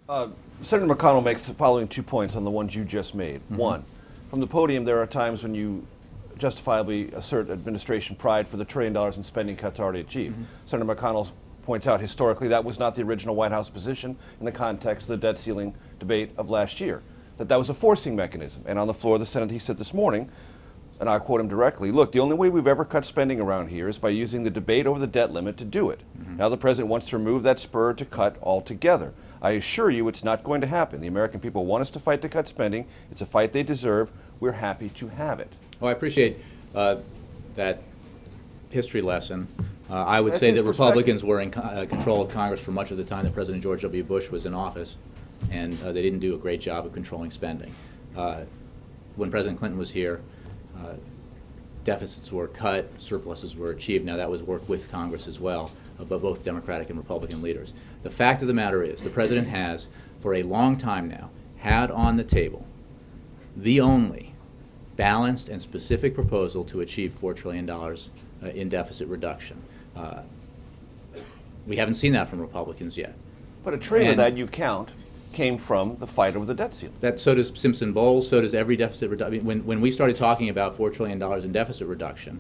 Senator McConnell makes the following 2 points on the ones you just made. One, from the podium, there are times when you justifiably assert administration pride for the $1 trillion in spending cuts already achieved. Senator McConnell points out historically that was not the original White House position in the context of the debt ceiling debate of last year, that was a forcing mechanism. And on the floor of the Senate, he said this morning, and I quote him directly, look, the only way we've ever cut spending around here is by using the debate over the debt limit to do it. Now the president wants to remove that spur to cut altogether. I assure you it's not going to happen. The American people want us to fight to cut spending. It's a fight they deserve. We're happy to have it. Well, I appreciate that history lesson. I would say that Republicans were in control of Congress for much of the time that President George W. Bush was in office, and they didn't do a great job of controlling spending. When President Clinton was here, deficits were cut, surpluses were achieved. Now that was work with Congress as well, but both Democratic and Republican leaders. The fact of the matter is the President has, for a long time now, had on the table the only balanced and specific proposal to achieve $4 trillion in deficit reduction. We haven't seen that from Republicans yet. But $1 trillion that you count came from the fight over the debt ceiling. So does Simpson-Bowles, so does every deficit reduction. When we started talking about $4 trillion in deficit reduction,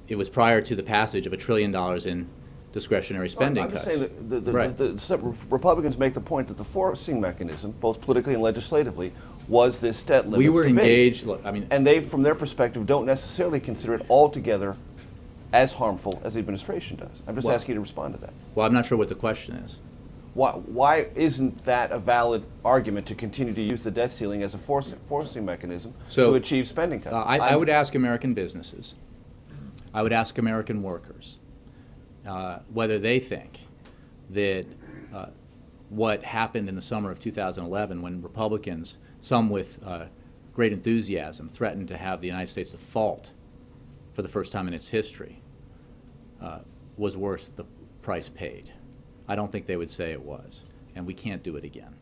it was prior to the passage of $1 trillion in discretionary spending cuts. I'm just saying that the Republicans make the point that the forcing mechanism, both politically and legislatively, was this debt limit We were debate. engaged, look, I mean, and they, from their perspective, don't necessarily consider it altogether as harmful as the administration does. I'm just asking you to respond to that. Well, I'm not sure what the question is. Why isn't that a valid argument to continue to use the debt ceiling as a forcing mechanism to achieve spending cuts? I would ask American businesses, I would ask American workers, whether they think that what happened in the summer of 2011 when Republicans, some with great enthusiasm, threatened to have the United States default for the first time in its history, was worth the price paid. I don't think they would say it was, and we can't do it again.